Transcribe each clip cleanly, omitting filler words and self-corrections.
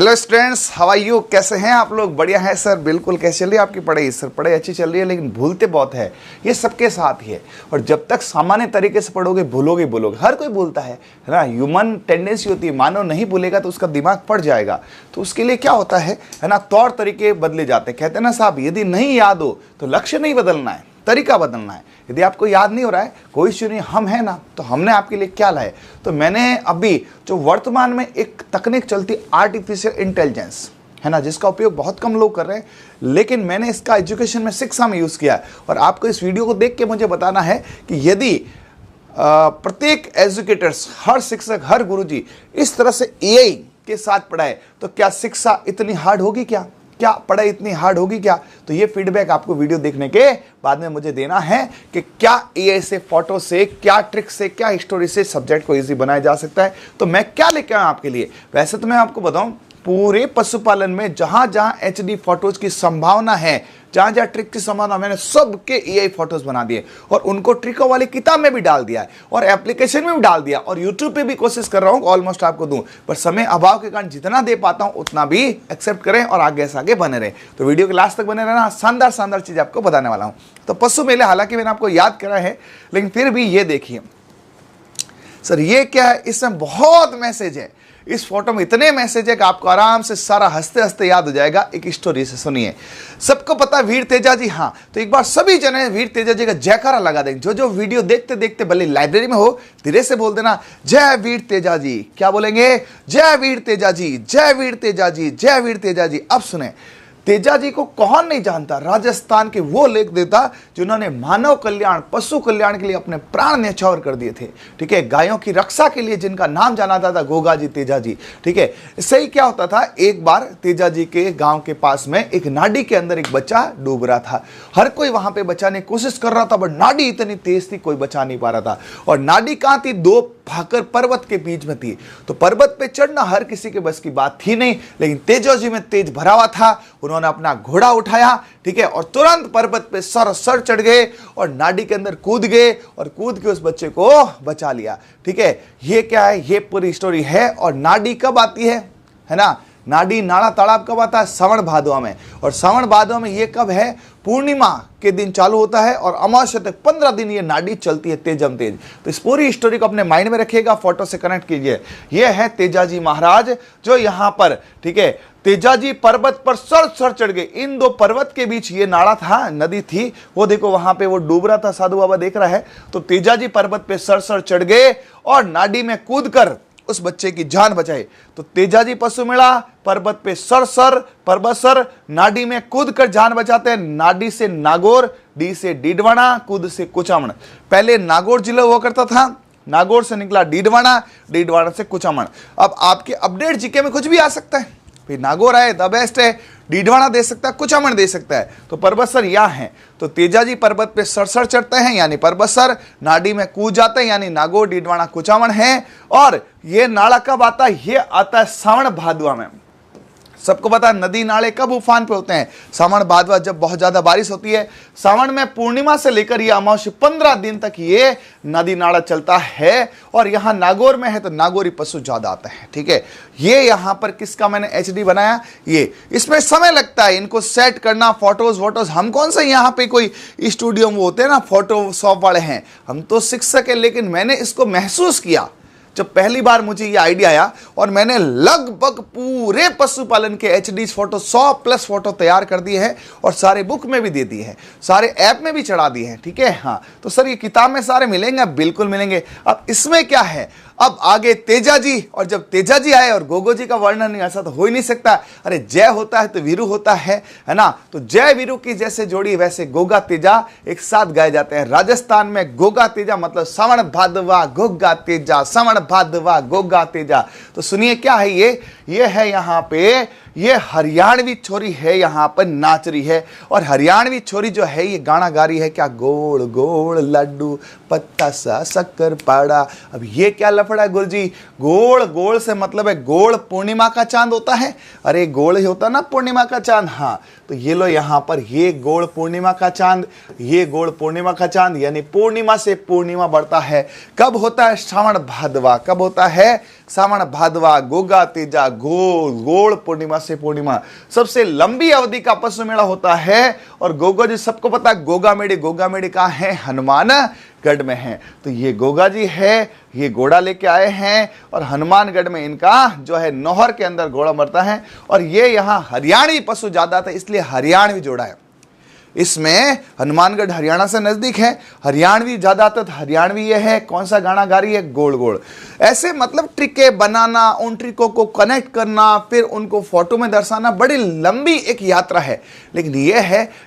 Hello students, how are you? कैसे हैं आप लोग? बढ़िया है सर। बिल्कुल। कैसे चल रही है आपकी पढ़ाई? सर पढ़ाई अच्छी चल रही है, लेकिन भूलते बहुत है। ये सबके साथ ही है। और जब तक सामान्य तरीके से पढ़ोगे भूलोगे बोलोगे, हर कोई भूलता है ना। ह्यूमन टेंडेंसी होती है, मानव नहीं भूलेगा तो उसका दिमाग पड़ जाएगा। तो उसके लिए क्या होता है ना, तौर तरीके बदले जाते हैं। कहते हैं ना साहब, यदि नहीं याद हो तो लक्ष्य नहीं बदलना है, तरीका बदलना है। यदि आपको याद नहीं हो रहा है, कोई इश्यू नहीं, हम हैं ना। तो हमने आपके लिए क्या लाए? तो मैंने अभी जो वर्तमान में एक तकनीक चलती आर्टिफिशियल इंटेलिजेंस है ना, जिसका उपयोग बहुत कम लोग कर रहे हैं, लेकिन मैंने इसका एजुकेशन में, शिक्षा में यूज़ किया है। और आपको इस वीडियो को देख के मुझे बताना है कि यदि प्रत्येक एजुकेटर्स, हर शिक्षक, हर गुरुजी इस तरह से एआई के साथ पढ़ाए तो क्या शिक्षा इतनी हार्ड होगी? क्या पढ़ाई इतनी हार्ड होगी क्या? तो ये फीडबैक आपको वीडियो देखने के बाद में मुझे देना है कि क्या एआई से, फोटो से, क्या ट्रिक से, क्या स्टोरी से सब्जेक्ट को इजी बनाया जा सकता है। तो मैं क्या लेके आया आपके लिए? वैसे तो मैं आपको बताऊं, पूरे पशुपालन में जहां जहां एचडी फोटोज की संभावना है, जहां जहां ट्रिक की संभावना, मैंने सबके एआई फोटोज बना दिए और उनको ट्रिकों वाली किताब में भी डाल दिया है और एप्लीकेशन में भी डाल दिया और यूट्यूब पे भी कोशिश कर रहा हूं ऑलमोस्ट आपको दूं, पर समय अभाव के कारण जितना दे पाता हूं उतना भी एक्सेप्ट करें और आगे से आगे बने रहे। तो वीडियो के लास्ट तक बने रहना, शानदार शानदार चीज आपको बताने वाला हूं। तो पशु मेले, हालांकि मैंने आपको याद करा है, लेकिन फिर भी ये देखिए सर, ये क्या है? इसमें बहुत मैसेज है। इस फोटो में इतने मैसेज है कि आपको आराम से सारा हंसते हंसते याद हो जाएगा। एक स्टोरी से सुनिए। सबको पता है वीर तेजा जी, हाँ, तो एक बार सभी जने वीर तेजा जी का जयकारा लगा देंगे। जो वीडियो देखते देखते भले लाइब्रेरी में हो, धीरे से बोल देना, जय वीर तेजा जी। क्या बोलेंगे? जय वीर तेजा जी, जय वीर तेजा जी, जय वीर तेजा जी। अब सुने, तेजा जी को कौन नहीं जानता? राजस्थान के वो लेख देता जिन्होंने मानव कल्याण, पशु कल्याण के लिए अपने प्राण न्यौछावर कर दिए थे। ठीक है, गायों की रक्षा के लिए जिनका नाम जाना जाता था, गोगा जी, तेजा जी। ठीक है, इससे ही क्या होता था, एक बार तेजा जी के गांव के पास में एक नाडी के अंदर एक बच्चा डूब रहा था। हर कोई वहां पे बचाने की कोशिश कर रहा था, बट नाडी इतनी तेज थी, कोई बचा नहीं पा रहा था। और नाडी कहां थी? दो भाकर पर्वत के बीच में थी। तो पर्वत पे चढ़ना हर किसी के बस की बात थी नहीं, लेकिन तेजा जी में तेज भरा हुआ था। उन्होंने अपना घोड़ा उठाया, ठीक है, और तुरंत पर्वत पे सर चढ़ गए और नाडी के अंदर कूद गए और कूद के उस बच्चे को बचा लिया। ठीक है, ये क्या है? ये पूरी स्टोरी है। और नाडी कब आती है ना? नाडी, नाड़ा, तालाब कब आता है? श्रावण भादवा में। और श्रावण भादवा में ये कब है? पूर्णिमा के दिन चालू होता है और अमावस्या तक 15 दिन ये नाडी चलती है तेजम तेज। तो इस पूरी स्टोरी को अपने माइंड में रखिएगा, फोटो से कनेक्ट कीजिए। ये है तेजाजी महाराज जो यहाँ पर, ठीक है, तेजाजी पर्वत पर सर चढ़ गए। इन दो पर्वत के बीच ये नाड़ा था, नदी थी, वो देखो वहां पे वो डूब रहा था, साधु बाबा देख रहा है। तो तेजाजी पर्वत पे सर चढ़ गए और नाडी में कूद कर उस बच्चे की जान बचाई। तो तेजाजी पशु मेला पर्वत पे पर्वत सर नाडी में कूद कर जान बचाते हैं। नाडी से नागौर, डी से डीडवाना, कूद से कुचामन। पहले नागौर जिला हुआ करता था, नागौर से निकला डीडवाना, डीडवाना से कुचामन। अब आपके अपडेट जीके में कुछ भी आ सकता है, फिर नागौर आए द बेस्ट है, डीडवाना दे सकता है, कुचामन दे सकता है। तो पर्वतसर यहाँ है। तो तेजाजी पर्वत पे सर चढ़ते हैं यानी पर्वतसर, नाडी में कूद जाते हैं यानी नागौर, डीडवाना, कुचामन है। और ये नाड़ा कब आता है? ये आता है श्रावण भादवा में। सबको पता है नदी नाले कब उफान पे होते हैं? श्रावण भादवा, जब बहुत ज्यादा बारिश होती है। श्रावण में पूर्णिमा से लेकर ये अमावस्या 15 दिन तक ये नदी नाला चलता है। और यहाँ नागौर में है तो नागौरी पशु ज्यादा आते हैं। ठीक है, ये यहाँ पर किसका मैंने एचडी बनाया? ये इसमें समय लगता है इनको सेट करना, फोटोज। हम कौन सा यहाँ पे कोई स्टूडियो में होते हैं ना, फोटोशॉप वाले हैं, हम तो शिक्षक है। लेकिन मैंने इसको महसूस किया जब पहली बार मुझे ये आइडिया आया और मैंने लगभग पूरे पशुपालन के एचडी फोटो 100+ फोटो तैयार कर दिए हैं और सारे बुक में भी दे दिए हैं, सारे ऐप में भी चढ़ा दिए हैं। ठीक है, हाँ, तो सर ये किताब में सारे मिलेंगे? बिल्कुल मिलेंगे। अब इसमें क्या है, अब आगे तेजा जी, और जब तेजा जी आए और गोगो जी का वर्णन नहीं, ऐसा तो हो ही नहीं सकता। अरे जय होता है तो वीरू होता है ना। तो जय वीरू की जैसे जोड़ी वैसे गोगा तेजा एक साथ गाए जाते हैं। राजस्थान में गोगा तेजा मतलब श्रावण भादवा गोगा तेजा, श्रावण भादवा गोगा तेजा। तो सुनिए क्या है ये है यहाँ पे, ये हरियाणवी छोरी है, यहाँ पर नाच रही है। और हरियाणवी छोरी जो है ये गाना गा रही है, क्या? गोल गोल लड्डू पत्ता सा शक्कर पाड़ा। अब ये क्या लफड़ा है गुरुजी? गोल गोल से मतलब है गोल पूर्णिमा का चांद होता है। अरे गोल ही होता ना पूर्णिमा का चांद। हाँ, तो ये लो यहाँ पर ये गोल पूर्णिमा का चांद, ये गोल पूर्णिमा का चांद, यानी पूर्णिमा से पूर्णिमा बढ़ता है। कब होता है? श्रावण भादवा। कब होता है? सावण भादवा, गोगा तेजा, गोड़ पूर्णिमा से पूर्णिमा सबसे लंबी अवधि का पशु मेला होता है। और गोगा जी सबको पता है, गोगा मेड़ी कहाँ है? हनुमानगढ़ में है। तो ये गोगा जी है, ये घोड़ा लेके आए हैं और हनुमानगढ़ में इनका जो है नौहर के अंदर घोड़ा मरता है। और ये यहाँ हरियाणवी पशु ज्यादा था, इसलिए हरियाणवी जोड़ा है। इसमें हनुमानगढ़ हरियाणा से नजदीक है, हरियाणवी ज्यादा आता तो हरियाणवी ये है। कौन सा गाना गा रही है? गोड़। ऐसे मतलब ट्रिकें बनाना, उन ट्रिकों को कनेक्ट करना, फिर उनको फोटो में दर्शाना, बड़ी लंबी एक यात्रा है। लेकिन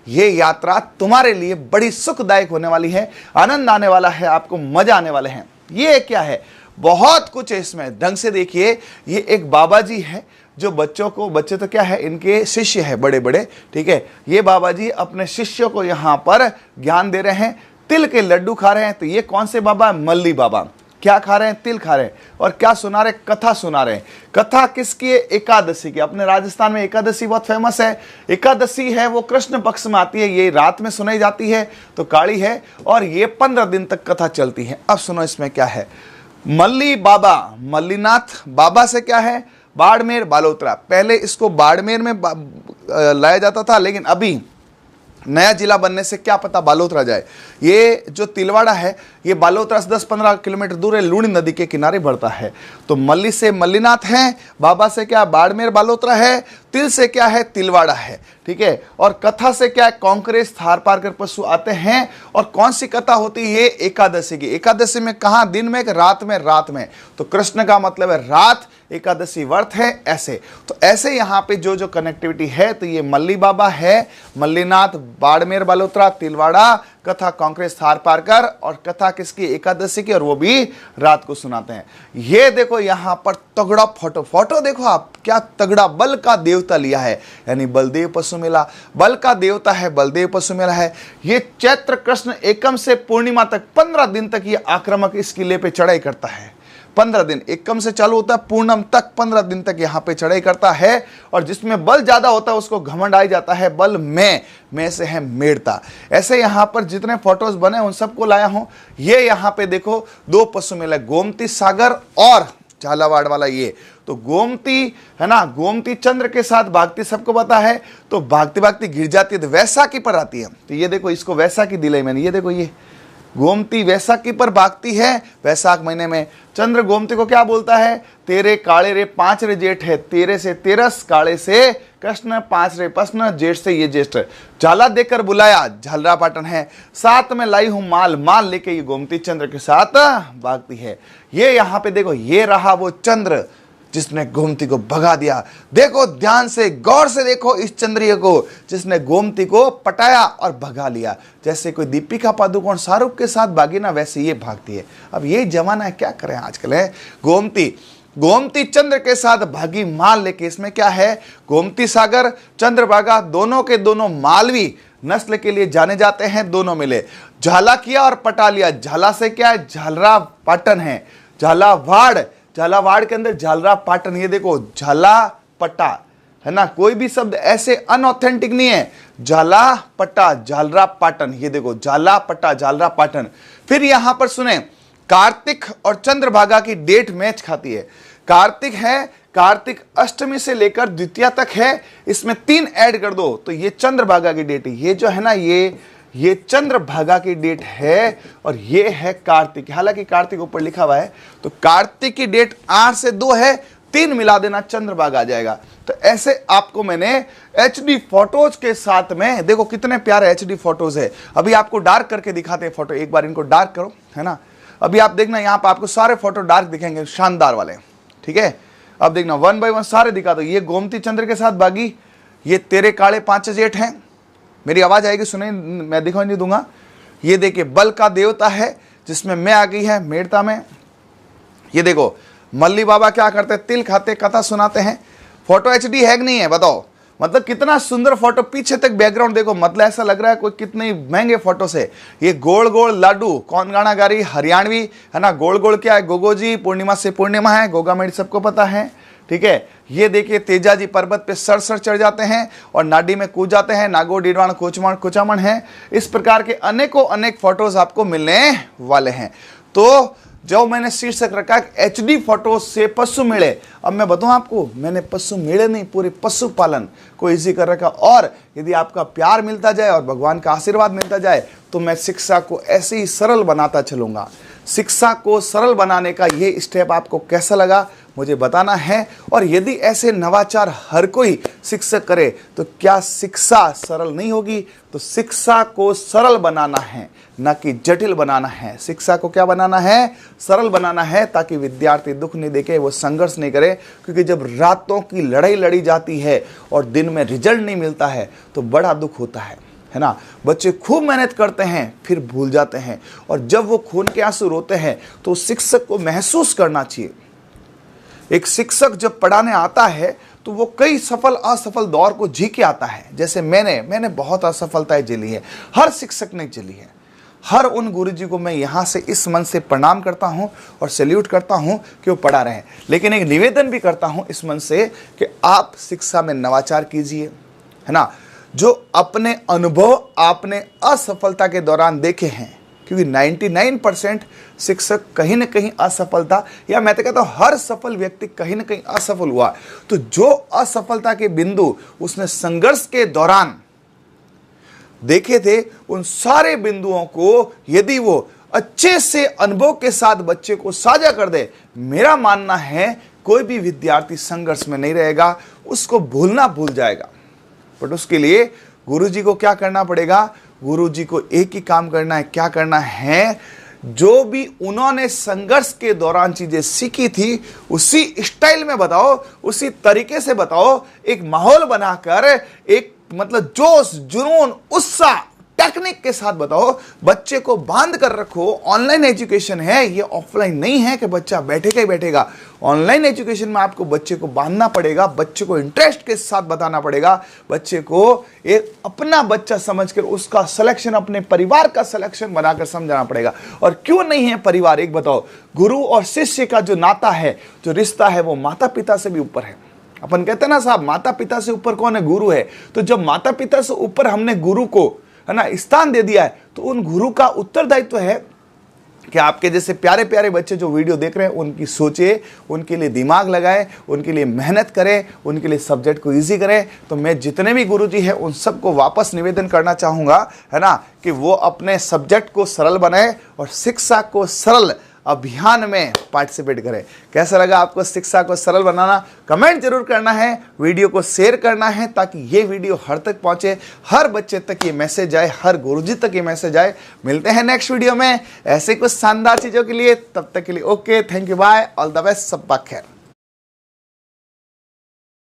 ये यात्रा तुम्हारे लिए बड़ी सुखदायक होने वाली है, आनंद आने वाला है, आपको मजा आने वाले हैं। ये क्या है? बहुत कुछ है इसमें, ढंग से देखिए। ये एक बाबा जी है जो बच्चे तो क्या है, इनके शिष्य है बड़े बड़े, ठीक है। ये बाबा जी अपने शिष्यों को यहाँ पर ज्ञान दे रहे हैं, तिल के लड्डू खा रहे हैं। तो ये कौन से बाबा? मल्ली बाबा। क्या खा रहे हैं? तिल खा रहे हैं। और क्या सुना रहे? कथा सुना रहे हैं। कथा किसकी है? एकादशी की। अपने राजस्थान में एकादशी बहुत फेमस है। एकादशी है वो कृष्ण पक्ष में आती है, ये रात में सुनाई जाती है, तो काली है। और ये 15 दिन तक कथा चलती है। अब सुनो इसमें क्या है। मल्ली बाबा, मल्लीनाथ बाबा से क्या है? बाड़मेर बालोतरा। पहले इसको बाड़मेर में लाया जाता था, लेकिन अभी नया जिला बनने से क्या पता बालोतरा जाए। ये जो तिलवाड़ा है ये बालोतरा से 10-15 किलोमीटर दूर है, लूणी नदी के किनारे बढ़ता है। तो मल्ली से मल्लीनाथ है, बाबा से क्या? बाड़मेर बालोतरा है, तिल से क्या है? तिलवाड़ा है, ठीक है। और कथा से क्या है? कांकरेज थार पार कर पशु आते हैं। और कौन सी कथा होती है? एकादशी की। एकादशी में कहाँ? दिन में, रात में? रात में। तो कृष्ण का मतलब है रात, एकादशी व्रत है, ऐसे। तो ऐसे यहाँ पे जो कनेक्टिविटी है, तो ये मल्ली बाबा है, मल्लीनाथ, बाड़मेर बालोतरा, तिलवाड़ा, कथा कांकरेज थार पार कर। और कथा किसकी? एकादशी की, और वो भी रात को सुनाते हैं। ये देखो यहाँ पर तगड़ा फोटो देखो आप, क्या तगड़ा बल का देवता लिया है, यानी बलदेव पशु मेला, बल का देवता है, बलदेव पशु मेला है। ये चैत्र कृष्ण एकम से पूर्णिमा तक 15 दिन तक ये आक्रामक इस किले पे चढ़ाई करता है। 15 दिन, एकम से चालू होता है, पूर्णम तक 15 दिन तक यहाँ पे चढ़ाई करता है। और जिसमें बल ज्यादा होता है उसको घमंड आ जाता है, बल में से है मेड़ता। ऐसे यहाँ पर जितने फोटोज बने उन सबको लाया हूं। ये यहाँ पे देखो 2 पशु मेला, गोमती सागर और झालावाड़ वाला। ये तो गोमती है ना, गोमती चंद्र के साथ भागती, सबको पता है। तो भागती भागती गिर जाती है तो वैसाखी पर आती है। तो ये देखो, इसको वैसाखी दिलाई मैंने। ये देखो, ये गोमती वैसाखी पर भागती है, वैसाख महीने में। चंद्र गोमती को क्या बोलता है? तेरे काले रे 5 रे जेठ है, तेरे से तेरस, काले से कृष्ण, 5 रे प्रश्न, जेठ से ये ज्येष्ठ। झाला देकर बुलाया, झालरा पाटन है। साथ में लाई हूं माल लेके ये गोमती चंद्र के साथ भागती है। ये यहाँ पे देखो, ये रहा वो चंद्र जिसने गोमती को भगा दिया। देखो ध्यान से, गौर से देखो इस चंद्रिय को, जिसने गोमती को पटाया और भगा लिया। जैसे कोई दीपिका पादुकोण शाहरुख के साथ भागी ना, वैसे ये भागती है। अब ये जमाना है, क्या करें आजकल है। गोमती चंद्र के साथ भागी माल लेके। इसमें क्या है? गोमती सागर, चंद्रभागा, दोनों के दोनों मालवी नस्ल के लिए जाने जाते हैं, दोनों मिले। झाला किया और पटा लिया। झाला से क्या है? झालरा पाटन है। झालावाड़ के अंदर झालरा पाटन। ये देखो, झाला पट्टा है ना, कोई भी शब्द ऐसे अनऑथेंटिक नहीं है। झाला पट्टा, झालरा पाटन। ये देखो, झाला पट्टा, झालरा पाटन। फिर यहां पर सुने, कार्तिक और चंद्रभागा की डेट मैच खाती है। कार्तिक है, कार्तिक अष्टमी से लेकर द्वितीया तक है, इसमें 3 ऐड कर दो तो ये चंद्रभागा की डेट है। ये जो है ना, ये चंद्रभागा की डेट है और ये है कार्तिक। हालांकि कार्तिक ऊपर लिखा हुआ है, तो कार्तिक की डेट 8 से 2 है, 3 मिला देना, चंद्रभागा आ जाएगा। तो ऐसे आपको मैंने HD फोटोज के साथ में, देखो कितने प्यारे HD फोटोज है। अभी आपको डार्क करके दिखाते हैं फोटो, एक बार इनको डार्क करो, है ना। अभी आप देखना, यहाँ पर आपको सारे फोटो डार्क दिखेंगे, शानदार वाले, ठीक है। अब देखना, 1 बाय 1 सारे दिखा दो। ये गोमती चंद्र के साथ भागी, ये तेरे काले 5 जेठ हैं। मेरी आवाज आएगी, सुने, मैं दिखाई नहीं दूंगा। ये देखिए, बल का देवता है, जिसमें मैं आ गई है मेड़ता में। ये देखो, मल्ली बाबा क्या करते हैं? तिल खाते, कथा सुनाते हैं। फोटो HD है कि नहीं है बताओ? मतलब कितना सुंदर फोटो, पीछे तक बैकग्राउंड देखो, मतलब ऐसा लग रहा है कोई कितने महंगे फोटो से। ये गोड़ लाडू, कौन गाना गा रही? हरियाणवी है ना। गोड़ क्या है? गोगो जी, पूर्णिमा से पूर्णिमा है, गोगा मेड़ी सबको पता है, ठीक है। ये देखिए, तेजा जी पर्वत पे सर चढ़ जाते हैं और नाडी में कूद जाते हैं, नागो डिडवाण कुचामण है। इस प्रकार के अनेक फोटोज आपको मिलने वाले हैं। तो जो मैंने शीर्षक रखा HD फोटो से पशु मेले। अब मैं बताऊं आपको, मैंने पशु मेले नहीं, पूरे पशुपालन को इजी कर रखा। और यदि आपका प्यार मिलता जाए और भगवान का आशीर्वाद मिलता जाए तो मैं शिक्षा को ऐसे ही सरल बनाता चलूंगा। शिक्षा को सरल बनाने का ये स्टेप आपको कैसा लगा मुझे बताना है। और यदि ऐसे नवाचार हर कोई शिक्षक करे तो क्या शिक्षा सरल नहीं होगी? तो शिक्षा को सरल बनाना है, ना कि जटिल बनाना है। शिक्षा को क्या बनाना है? सरल बनाना है, ताकि विद्यार्थी दुख नहीं देखे, वो संघर्ष नहीं करे। क्योंकि जब रातों की लड़ाई लड़ी जाती है और दिन में रिजल्ट नहीं मिलता है तो बड़ा दुख होता है ना। बच्चे खूब मेहनत करते हैं फिर भूल जाते हैं, और जब वो खून के आंसू रोते हैं तो शिक्षक को महसूस करना चाहिए। एक शिक्षक जब पढ़ाने आता है तो वो कई सफल असफल दौर को जी के आता है। जैसे मैंने बहुत असफलताएं झेली है, हर शिक्षक ने झेली है। हर उन गुरुजी को मैं यहाँ से इस मन से प्रणाम करता हूँ और सैल्यूट करता हूँ कि वो पढ़ा रहे हैं। लेकिन एक निवेदन भी करता हूँ इस मन से कि आप शिक्षा में नवाचार कीजिए, है ना। जो अपने अनुभव आपने असफलता के दौरान देखे हैं, क्योंकि 99% शिक्षक कहीं ना कहीं असफलता, या मैं तो कहता हूं हर सफल व्यक्ति कहीं ना कहीं असफल हुआ। तो जो असफलता के बिंदु उसने संघर्ष के दौरान देखे थे, उन सारे बिंदुओं को यदि वो अच्छे से अनुभव के साथ बच्चे को साझा कर दे, मेरा मानना है कोई भी विद्यार्थी संघर्ष में नहीं रहेगा, उसको भूलना भूल जाएगा। बट उसके लिए गुरुजी को क्या करना पड़ेगा? गुरुजी को एक ही काम करना है। क्या करना है? जो भी उन्होंने संघर्ष के दौरान चीजें सीखी थी उसी स्टाइल में बताओ, उसी तरीके से बताओ, एक माहौल बनाकर, एक मतलब जोश जुनून उत्साह टेक्निक के साथ बताओ। बच्चे को बांध कर रखो। ऑनलाइन एजुकेशन है, ये ऑफलाइन नहीं है कि बच्चा बैठेगा ही बैठेगा। ऑनलाइन एजुकेशन में आपको बच्चे को बांधना पड़ेगा, बच्चे को इंटरेस्ट के साथ बताना पड़ेगा, बच्चे को एक अपना बच्चा समझकर उसका सिलेक्शन अपने परिवार का सिलेक्शन बनाकर समझाना पड़ेगा। और क्यों नहीं है परिवार? एक बताओ, गुरु और शिष्य का जो नाता है, जो रिश्ता है, वो माता पिता से भी ऊपर है। अपन कहते हैं ना साहब, माता पिता से ऊपर कौन है? गुरु है। तो जब माता पिता से ऊपर हमने गुरु को, है ना, स्थान दे दिया है, तो उन गुरु का उत्तरदायित्व है कि आपके जैसे प्यारे प्यारे बच्चे जो वीडियो देख रहे हैं उनकी सोचे, उनके लिए दिमाग लगाए, उनके लिए मेहनत करें, उनके लिए सब्जेक्ट को इजी करें। तो मैं जितने भी गुरुजी हैं उन सबको वापस निवेदन करना चाहूँगा, है ना, कि वो अपने सब्जेक्ट को सरल बनाए और शिक्षा को सरल अभियान में पार्टिसिपेट करें। कैसा लगा आपको शिक्षा को सरल बनाना? कमेंट जरूर करना है, वीडियो को शेयर करना है, ताकि ये वीडियो हर तक पहुंचे, हर बच्चे तक ये मैसेज जाए, हर गुरुजी तक ये मैसेज आए। मिलते हैं नेक्स्ट वीडियो में ऐसे कुछ शानदार चीज़ों के लिए। तब तक के लिए okay, thank you, bye, all the best, सब खैर।